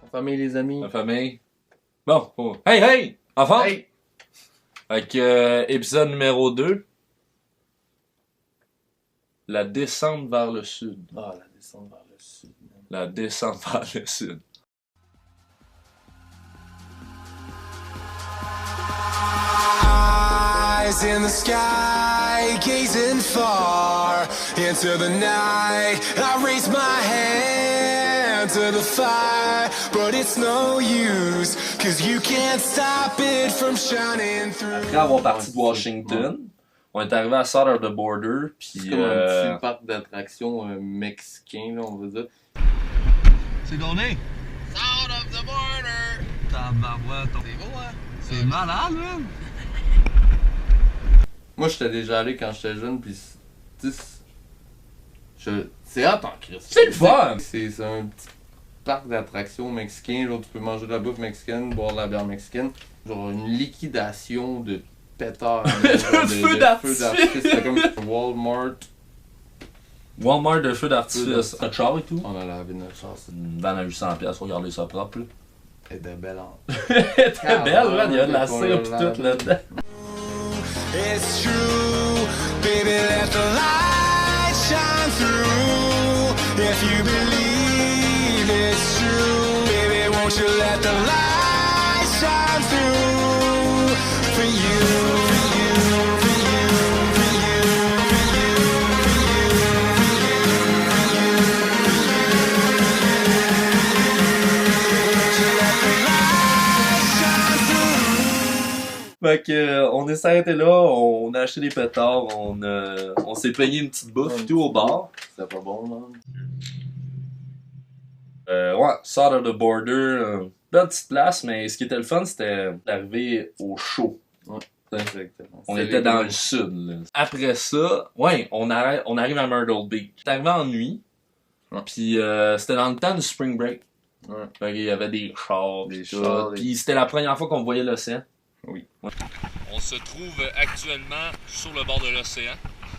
famille, les amis. La famille. Bon, oh. Hey, hey! Enfant! Hey! Fait épisode numéro 2. La descente vers le sud. Ah, la descente vers le sud. La descente vers le sud. Eyes in the sky, gazing far into the night. I raise my hand to the fire, but it's no use, cause you can't stop it from shining through. Après avoir parti de Washington, on est arrivé à South of the Border, puis C'est comme un petit parc d'attractions mexicain, là, on va dire. C'est donné? South of the border! Tabarouette, C'est beau, hein? c'est malade, man! Moi, j'étais déjà allé quand j'étais jeune, pis c'est hot en Christ. C'est le fun! C'est un petit parc d'attractions mexicain, là, où tu peux manger de la bouffe mexicaine, boire de la bière mexicaine. Genre une liquidation de pétards. De feux d'artifice. C'était comme Walmart. Walmart de feu d'artifice. Notre char et tout. On a lavé notre char, c'est Une vanne à 800$, faut garder ça propre. Là. de belle art. Elle était belle, man. Il y a de la cire pis tout là-dedans. It's true, baby, let the light shine through. If you believe it's true, baby, won't you let the light shine through for you, for you, for you, for you, for you, for you, for you, for you, for you, for you. Won't you let the light shine through? Fait que, on est s'arrêté là, on a acheté des pétards, on s'est payé une petite bouffe et tout au bar. C'était pas bon, man. Ouais, South of the Border, belle petite place, mais ce qui était le fun, c'était d'arriver au show. Ouais, T'sais, exactement. on C'est était dans les- le sud, là. Après ça, ouais, on arrive à Myrtle Beach. J'étais arrivé en nuit, Ouais. pis c'était dans le temps du Spring Break. Ouais. Fait qu'il y avait des chars, Des pis chars, tout. des- Pis c'était la première fois qu'on voyait l'océan. Oui. On se trouve actuellement sur le bord de l'océan,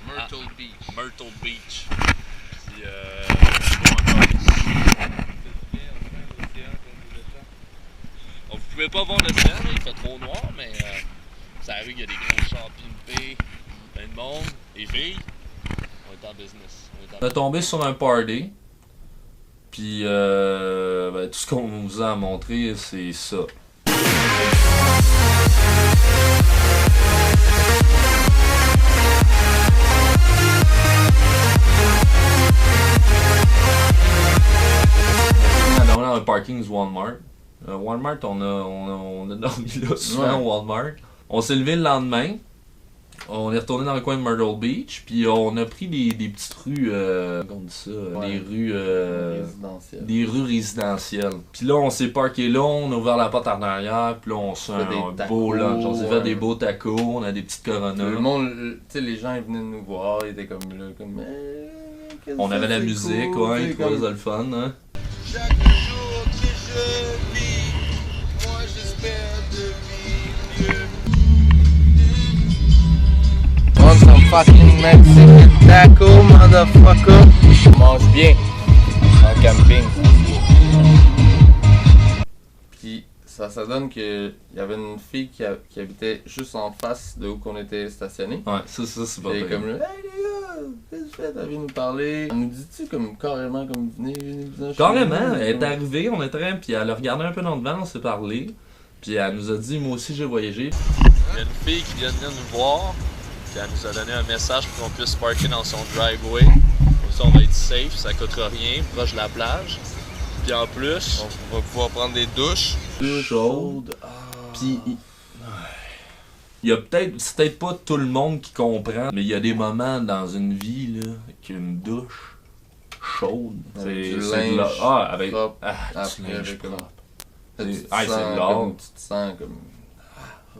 Myrtle Beach. Myrtle Beach. Puis, vous pouvez pas voir l'océan, là, il fait trop noir, mais ça arrive qu'il y a des gros chars pimpés, plein de monde, des filles. On est en business. On est tombé sur un party, puis ben, tout ce qu'on vous a montré, c'est ça. Dans un parking du Walmart. Walmart, on a dormi là souvent Ouais. au Walmart. On s'est levé le lendemain. On est retourné dans le coin de Myrtle Beach, puis on a pris des petites rues, comment on dit ça, Ouais. des rues, Résidentiel. des rues résidentielles. Puis là, on s'est parké là, on a ouvert la porte en arrière, puis là, on se fait Fait des un tacos, beau lunch. On s'est fait ouais. des beaux tacos, on a des petites coronas. Le monde, tu sais, les gens ils venaient nous voir, ils étaient comme là, comme. qu'est-ce On que avait la c'est musique, cool, ouais, tu sais, ils trouvaient comme- ça le fun, hein. Chaque jour que je vis, moi j'espère de vivre mieux. Want some fucking Mexican taco, motherfucker? On mange bien en camping. Puis ça donne que il y avait une fille qui habitait juste en face de où qu'on était stationné. Ouais, ça c'est pas Elle est vrai. comme là, hey les gars, qu'est-ce que tu fais? T'as vu nous parler? Elle nous dit-tu comme carrément comme venez chez Carrément, nous? elle est arrivée, on était puis elle a regardé un peu dans le devant, on s'est parlé. Puis elle nous a dit, moi aussi j'ai voyagé. Il y a une fille qui vient de venir nous voir, puis elle nous a donné un message pour qu'on puisse parker dans son driveway. Comme ça, on va être safe, ça coûtera rien, proche de la plage. Puis en plus, on va pouvoir prendre des douches. Chaude. Puis il y a c'est peut-être pas tout le monde qui comprend, mais il y a des moments dans une vie là qu'une douche chaude, Avec du de linge avec propre, du après, linge avec comme- propre. Tu te C'est de sens l'art. comme- tu te sens comme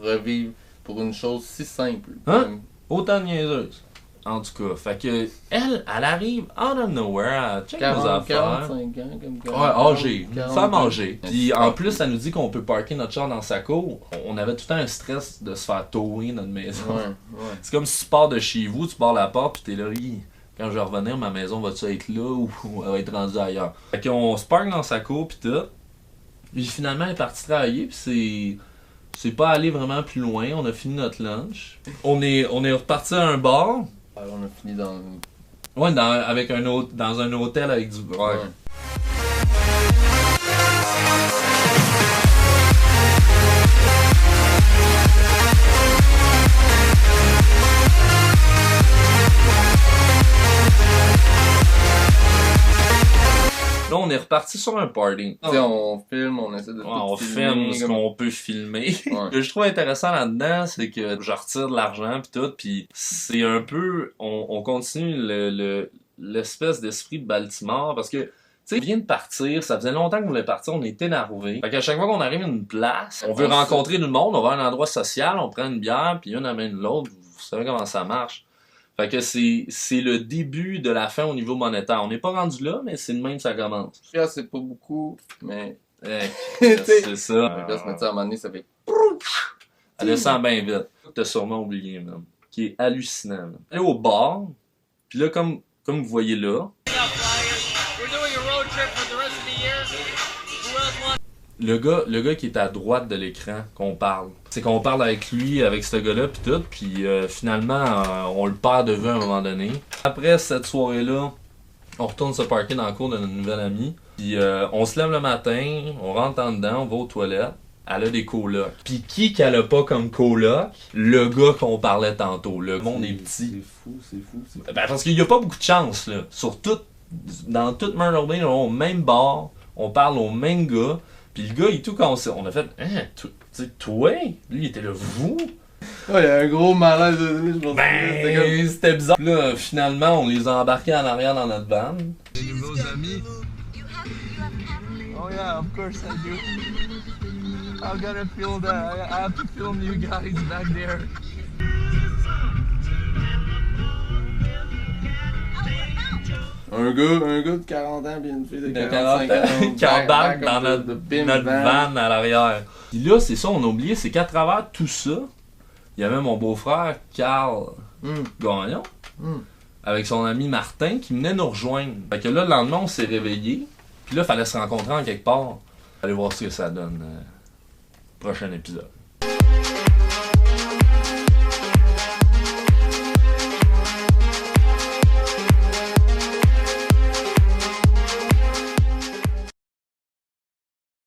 revivre pour une chose si simple. Hein? Comme- Autant de niaiseuse. En tout cas, fait que elle arrive out of nowhere, elle check nos 40, affaires. 45 ans, comme Ouais, âgée, une 40, femme âgée. Puis c'est en pas plus, elle nous dit qu'on peut parker notre char dans sa cour. On avait tout le temps un stress de se faire tower notre maison. Ouais, ouais. C'est comme si tu pars de chez vous, tu pars la porte, puis t'es là, hi, quand je vais revenir, ma maison va-tu être là ou elle va être rendue ailleurs? Fait qu'on se parque dans sa cour, puis tout. Puis finalement, elle est partie travailler, puis c'est pas allé vraiment plus loin. On a fini notre lunch. On est reparti à un bar. Alors, on a fini dans... Ouais, dans un hôtel avec du... Ouais. Là, on est reparti sur un party. Tu sais, on filme, on essaie de tout On filmer, filme ce comme- qu'on peut filmer. Ouais. Ce que je trouve intéressant là-dedans, c'est que je retire de l'argent pis tout, pis c'est un peu... On continue l'espèce d'esprit de Baltimore, parce que, tu sais, on vient de partir, ça faisait longtemps qu'on voulait partir, on est énervé. Fait qu'à chaque fois qu'on arrive à une place, on veut rencontrer du monde, on va à un endroit social, on prend une bière, puis une amène l'autre, vous savez comment ça marche. Fait que c'est le début de la fin au niveau monétaire. On n'est pas rendu là, mais c'est de même que ça commence. Là, c'est pas beaucoup, mais... C'est ça. Là, se mettre ça à un moment donné, ça fait... Elle descend bien vite. T'as sûrement oublié, man. Qui est hallucinant, man. Elle est au bar, puis là, comme vous voyez là, le gars qui est à droite de l'écran qu'on parle. C'est qu'on parle avec lui, avec ce gars-là, puis tout, puis finalement, on le perd de vue à un moment donné. Après cette soirée-là, on retourne se parker dans le cours de notre nouvelle amie, puis on se lève le matin, on rentre en dedans, on va aux toilettes. Elle a des colocs. Puis qui qu'elle a pas comme coloc? Le gars qu'on parlait tantôt. Le monde est petit. C'est fou. Ben parce qu'il y a pas beaucoup de chance, là. Dans toute Myrtle Beach, on est au même bar, on parle au même gars, puis le gars, il tout quand on a fait, hein, tu sais, toi? Lui, il était là, vous? Ouais, il y a un gros malaise de je m'en souviens, c'était comme- C'était bizarre. Là, finalement, on les a embarqués en arrière dans notre van. Des nouveaux amis. Oh yeah, of course I do. I gotta feel that. I have to film you guys back there. Un gars de 40 ans puis une fille de De 45 40 ans. qui embarque dans de notre bim van à l'arrière. Puis là, c'est ça, on a oublié, c'est qu'à travers tout ça, il y avait mon beau-frère, Carl Gagnon, avec son ami Martin, qui venait nous rejoindre. Fait que là, le lendemain, on s'est réveillés, puis là, il fallait se rencontrer en quelque part. Allez voir ce que ça donne. Prochain épisode.